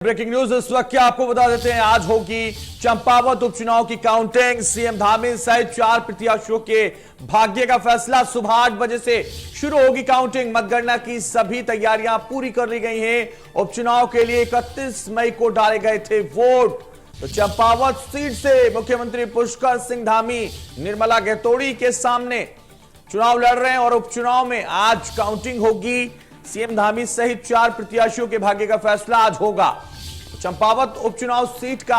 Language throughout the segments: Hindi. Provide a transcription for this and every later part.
ब्रेकिंग न्यूज इस वक्त क्या आपको बता देते हैं, आज होगी चंपावत उपचुनाव की काउंटिंग। सीएम धामी सहित 4 प्रत्याशियों के भाग्य का फैसला। सुबह 8 बजे से शुरू होगी काउंटिंग। मतगणना की सभी तैयारियां पूरी कर ली गई हैं। उपचुनाव के लिए 31 मई को डाले गए थे वोट। तो चंपावत सीट से मुख्यमंत्री पुष्कर सिंह धामी निर्मला गैतोड़ी के सामने चुनाव लड़ रहे हैं और उपचुनाव में आज काउंटिंग होगी। सीएम धामी सहित 4 प्रत्याशियों के भाग्य का फैसला आज होगा। चंपावत उपचुनाव सीट का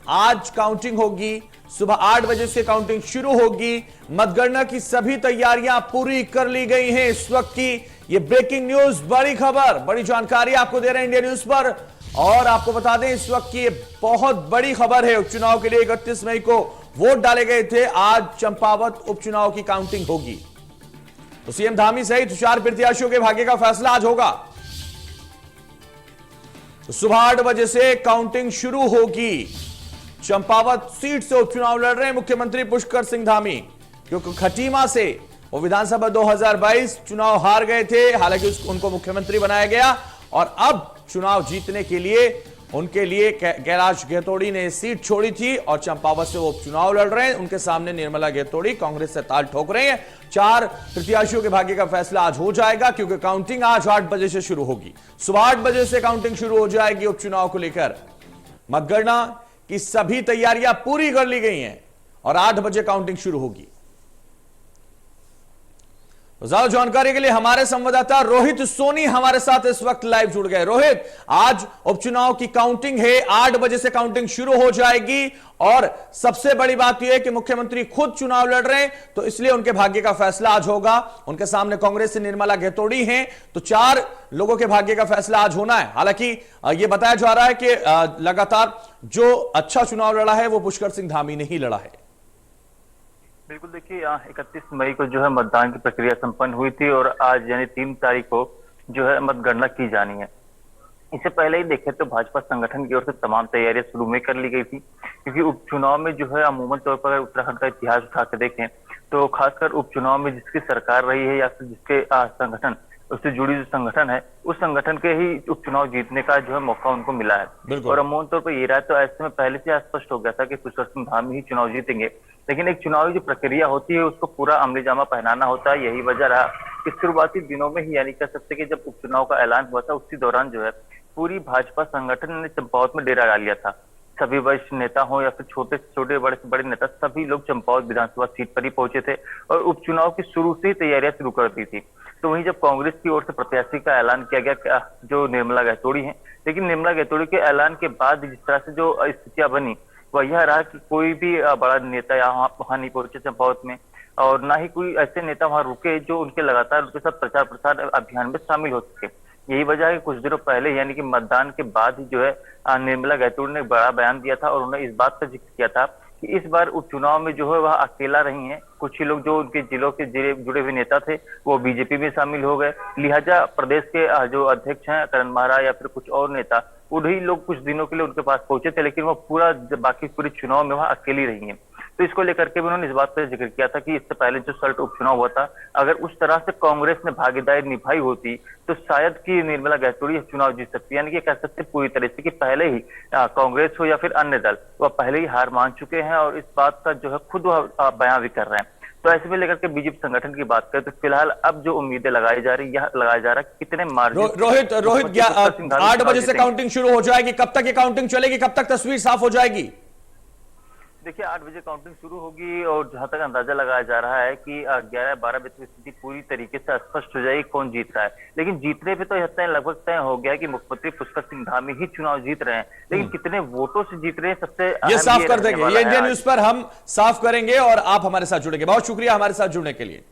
आज काउंटिंग होगी। सुबह 8 बजे से काउंटिंग शुरू होगी। मतगणना की सभी तैयारियां पूरी कर ली गई हैं। इस वक्त की ये ब्रेकिंग न्यूज, बड़ी खबर, बड़ी जानकारी आपको दे रहे हैं इंडिया न्यूज पर। और आपको बता दें, इस वक्त की ये बहुत बड़ी खबर है। उपचुनाव के लिए 31 मई को वोट डाले गए थे। आज चंपावत उपचुनाव की काउंटिंग होगी। तो सीएम धामी सहित 4 प्रत्याशियों के भाग्य का फैसला आज होगा। तो सुबह 8 बजे से काउंटिंग शुरू होगी। चंपावत सीट से उपचुनाव लड़ रहे हैं मुख्यमंत्री पुष्कर सिंह धामी, क्योंकि खटीमा से वो विधानसभा 2022 चुनाव हार गए थे। हालांकि उनको मुख्यमंत्री बनाया गया और अब चुनाव जीतने के लिए उनके लिए कैलाश गैतोड़ी ने सीट छोड़ी थी और चंपावत से वो उपचुनाव लड़ रहे हैं। उनके सामने निर्मला गैतोड़ी कांग्रेस से ताल ठोक रहे हैं। 4 प्रत्याशियों के भाग्य का फैसला आज हो जाएगा, क्योंकि काउंटिंग आज 8 बजे से शुरू होगी। सुबह 8 बजे से काउंटिंग शुरू हो जाएगी उपचुनाव को लेकर। मतगणना की सभी तैयारियां पूरी कर ली गई हैं और 8 बजे काउंटिंग शुरू होगी। ज्यादा जानकारी के लिए हमारे संवाददाता रोहित सोनी हमारे साथ इस वक्त लाइव जुड़ गए। रोहित, आज उपचुनाव की काउंटिंग है, 8 बजे से काउंटिंग शुरू हो जाएगी और सबसे बड़ी बात यह है कि मुख्यमंत्री खुद चुनाव लड़ रहे हैं, तो इसलिए उनके भाग्य का फैसला आज होगा। उनके सामने कांग्रेस से निर्मला गैतोड़ी हैं, तो 4 लोगों के भाग्य का फैसला आज होना है। हालांकि यह बताया जा रहा है कि लगातार जो अच्छा चुनाव लड़ा है वो पुष्कर सिंह धामी ने ही लड़ा है। बिल्कुल, देखिए 31 मई को जो है मतदान की प्रक्रिया संपन्न हुई थी और आज यानी 3 तारीख को जो है मतगणना की जानी है। इससे पहले ही देखें तो भाजपा संगठन की ओर से तमाम तैयारियां शुरू में कर ली गई थी, क्योंकि उपचुनाव में जो है अमूमन तौर पर उत्तराखंड का इतिहास उठा के देखें तो खासकर उपचुनाव में जिसकी सरकार रही है या फिर जिसके संगठन उससे जुड़ी जो संगठन है, उस संगठन के ही उपचुनाव जीतने का जो है मौका उनको मिला है। और अमूमन तौर पर ये रहा, तो ऐसे में पहले से स्पष्ट हो गया था कि पुष्कर सिंह धामी ही चुनाव जीतेंगे। लेकिन एक चुनावी जो प्रक्रिया होती है उसको पूरा अमली जामा पहनाना होता है। यही वजह रहा कि शुरुआती दिनों में ही, यानी कह सकते कि जब उपचुनाव का ऐलान हुआ था उसी दौरान जो है पूरी भाजपा संगठन ने चंपावत में डेरा डाल लिया था। सभी वरिष्ठ नेता हो या फिर छोटे से छोटे, बड़े से बड़े नेता, सभी लोग चंपावत विधानसभा सीट पर ही पहुंचे थे और उपचुनाव की शुरू से ही तैयारियां शुरू कर दी थी। तो वहीं जब कांग्रेस की ओर से प्रत्याशी का ऐलान किया गया जो निर्मला गैतोड़ी है, लेकिन निर्मला गैतोड़ी के ऐलान के बाद जिस तरह से जो स्थितियां बनी वह यह रहा कि कोई भी बड़ा नेता यहाँ वहां नहीं पहुंचे चंपावत में, और ना ही कोई ऐसे नेता वहां रुके जो उनके लगातार उनके साथ प्रचार प्रसार अभियान में शामिल हो सके। यही वजह है कि कुछ दिनों पहले यानी कि मतदान के बाद ही जो है निर्मला गैतोड़ी ने एक बड़ा बयान दिया था और उन्होंने इस बात का जिक्र किया था कि इस बार उपचुनाव में जो है वह अकेला रही हैं। कुछ ही लोग जो उनके जिलों के जुड़े हुए नेता थे वो बीजेपी में शामिल हो गए, लिहाजा प्रदेश के जो अध्यक्ष हैं करण महरा या फिर कुछ और नेता, उन्हीं लोग कुछ दिनों के लिए उनके पास पहुंचे थे, लेकिन वो बाकी पूरे चुनाव में वह अकेली रही हैं। तो इसको लेकर के भी उन्होंने इस बात पर जिक्र किया था कि इससे पहले जो सल्ट उपचुनाव हुआ था, अगर उस तरह से कांग्रेस ने भागीदारी निभाई होती तो शायद कि निर्मला गैतोड़ी चुनाव जीत सकती। यानी कि कह सकते पूरी तरह से कि पहले ही कांग्रेस हो या फिर अन्य दल वह पहले ही हार मान चुके हैं और इस बात का जो है खुद वह बयान भी कर रहे हैं। तो ऐसे में लेकर के बीजेपी संगठन की बात करें तो फिलहाल अब जो उम्मीदें लगाई जा रही, यह लगाया जा रहा है कितने मार्जिन। रोहित 8 बजे से काउंटिंग शुरू हो जाएगी। कब तक ये काउंटिंग चलेगी, कब तक तस्वीर साफ हो जाएगी? देखिए 8 बजे काउंटिंग शुरू होगी और जहां तक अंदाजा लगाया जा रहा है कि 11-12 बजे की स्थिति पूरी तरीके से स्पष्ट हो जाएगी कौन जीत रहा है। लेकिन जीतने पे तो यह लगभग तय हो गया कि मुख्यमंत्री पुष्कर सिंह धामी ही चुनाव जीत रहे हैं, लेकिन कितने वोटों से जीत रहे हैं सबसे ये साफ कर देंगे। ये इंडिया न्यूज पर हम साफ करेंगे और आप हमारे साथ जुड़ेंगे। बहुत शुक्रिया हमारे साथ जुड़ने के लिए।